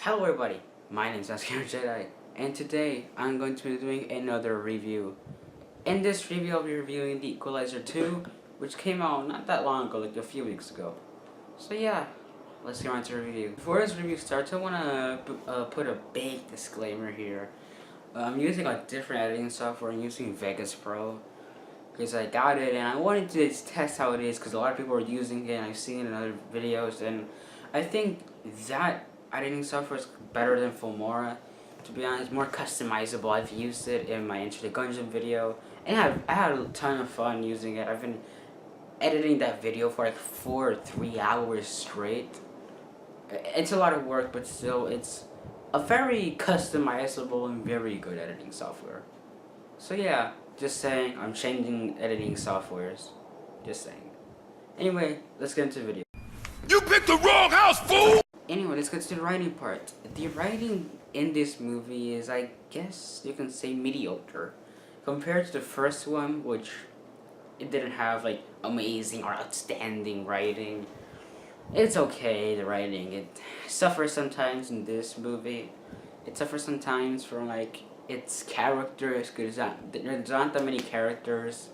Hello everybody, my name is Jedi, and today I'm going to be doing another review. In this review I'll be reviewing the Equalizer 2, which came out not that long ago, like a few weeks ago. So yeah, let's get on to the review. Before this review starts, I want to put a big disclaimer here. I'm using a different editing software. I'm using Vegas Pro because I got it and I wanted to just test how it is because a lot of people are using it and I've seen it in other videos, and I think that editing software is better than Filmora. To be honest, more customizable. I've used it in my Enter the Gungeon video and I had a ton of fun using it. I've been editing that video for like 4 or 3 hours straight. It's a lot of work, but still it's a very customizable and very good editing software. So yeah, just saying, I'm changing editing softwares. Just saying. Anyway, let's get into the video. You picked the wrong house, fool! Anyway, let's get to the writing part. The writing in this movie is, I guess you can say, mediocre. Compared to the first one, which it didn't have like amazing or outstanding writing. It's okay, the writing. It suffers sometimes in this movie. It suffers sometimes from like its characters, because there's not that many characters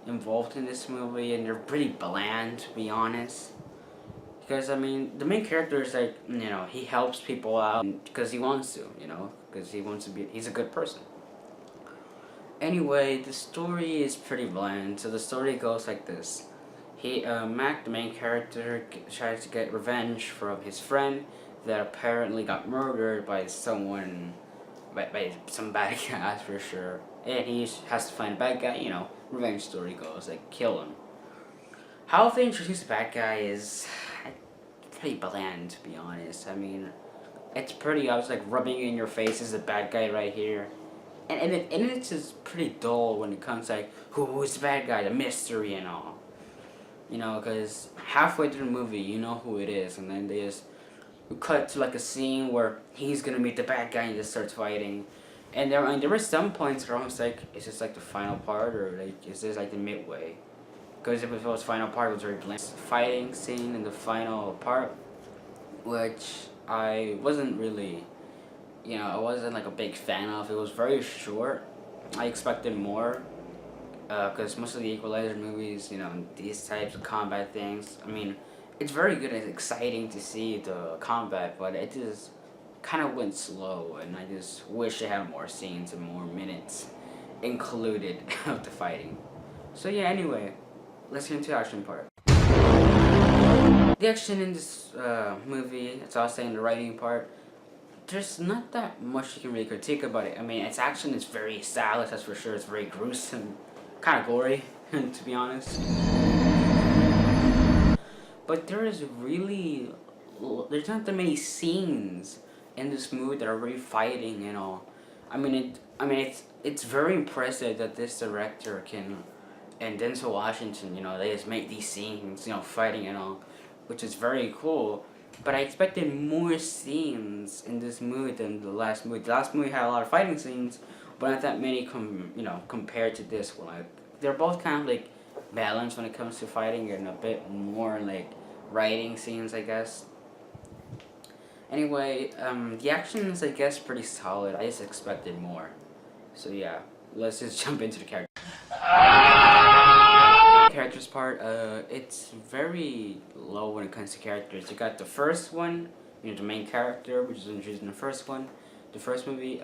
involved in this movie, and they're pretty bland, to be honest. Because, I mean, the main character is like, you know, he helps people out because he wants to, you know, because he wants to be, he's a good person. Anyway, the story is pretty bland, so the story goes like this. Mac, the main character, tries to get revenge from his friend that apparently got murdered by someone, by some bad guy, that's for sure. And he has to find a bad guy, you know, revenge story goes, like, kill him. How they introduce the bad guy is pretty bland, to be honest. I mean, it's pretty obvious, like rubbing in your face is the bad guy right here. And it's just pretty dull when it comes to like, who's the bad guy, the mystery and all. You know, because halfway through the movie, you know who it is, and then they just cut to like a scene where he's gonna meet the bad guy and just starts fighting. And there were some points where I was like, is this like the final part, or like is this like the midway? Because if it was final part, it was very bland. Fighting scene in the final part, which I wasn't really, you know, I wasn't like a big fan of. It was very short. I expected more, because most of the Equalizer movies, you know, these types of combat things, I mean, it's very good and exciting to see the combat, but it just kind of went slow, and I just wish it had more scenes and more minutes included of the fighting. So yeah, anyway, let's get into the action part. The action in this movie, as I was saying, the writing part, there's not that much you can really critique about it. I mean, its action is very stylish, that's for sure. It's very gruesome, kind of gory, to be honest. But there's not that many scenes in this movie that are really fighting and all. I mean, it's very impressive that this director can, and Denzel Washington, you know, they just make these scenes, you know, fighting and all, which is very cool. But I expected more scenes in this movie than the last movie. The last movie had a lot of fighting scenes, but not that many compared to this one. Like, they're both kind of like balanced when it comes to fighting, and a bit more like writing scenes, I guess. Anyway, the action is, I guess, pretty solid. I just expected more. So yeah, let's just jump into the character. Characters part, it's very low when it comes to characters. You got the first one, you know, the main character, which is introduced in the first movie,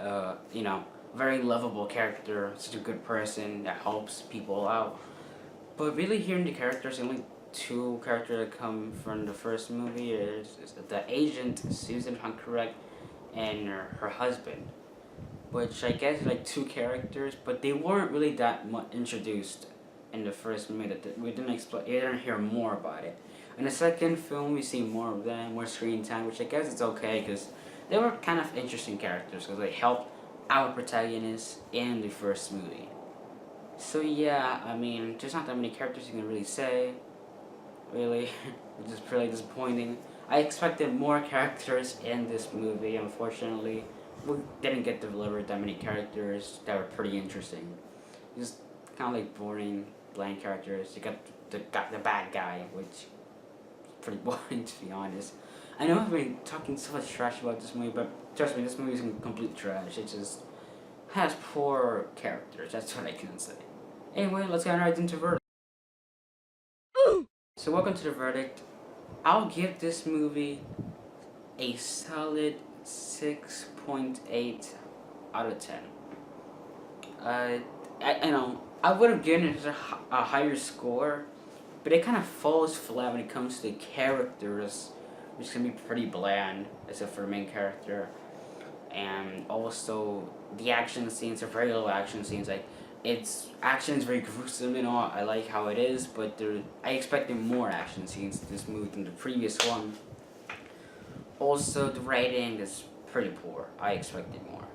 you know, very lovable character, such a good person that helps people out. But really here in the characters, only 2 characters that come from the first movie is the agent, Susan, if I'm correct, and her husband. Which I guess like 2 characters, but they weren't really that much introduced in the first movie. That we didn't hear more about it. In the second film, we see more of them, more screen time, which I guess is okay because they were kind of interesting characters because they helped our protagonists in the first movie. So yeah, I mean, there's not that many characters you can really say, really, which is pretty disappointing. I expected more characters in this movie. Unfortunately, we didn't get delivered that many characters that were pretty interesting. Just kind of like boring, bland characters. You got the bad guy, which is pretty boring, to be honest. I know I've been talking so much trash about this movie, but trust me, this movie isn't complete trash. It just has poor characters. That's what I can say. Anyway, let's get right into verdict. So welcome to the verdict. I'll give this movie a solid 6.8 out of 10. I would have given it a higher score, but it kind of falls flat when it comes to the characters, which can be pretty bland, except for the main character. And also, the action scenes are very low action scenes. Like, action is very gruesome and all. I like how it is, but I expected more action scenes in this movie than the previous one. Also, the writing is pretty poor. I expected more.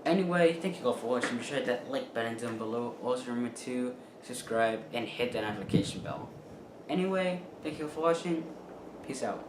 Anyway, thank you all for watching. Be sure to hit that like button down below. Also remember to subscribe and hit the notification bell. Anyway, thank you all for watching. Peace out.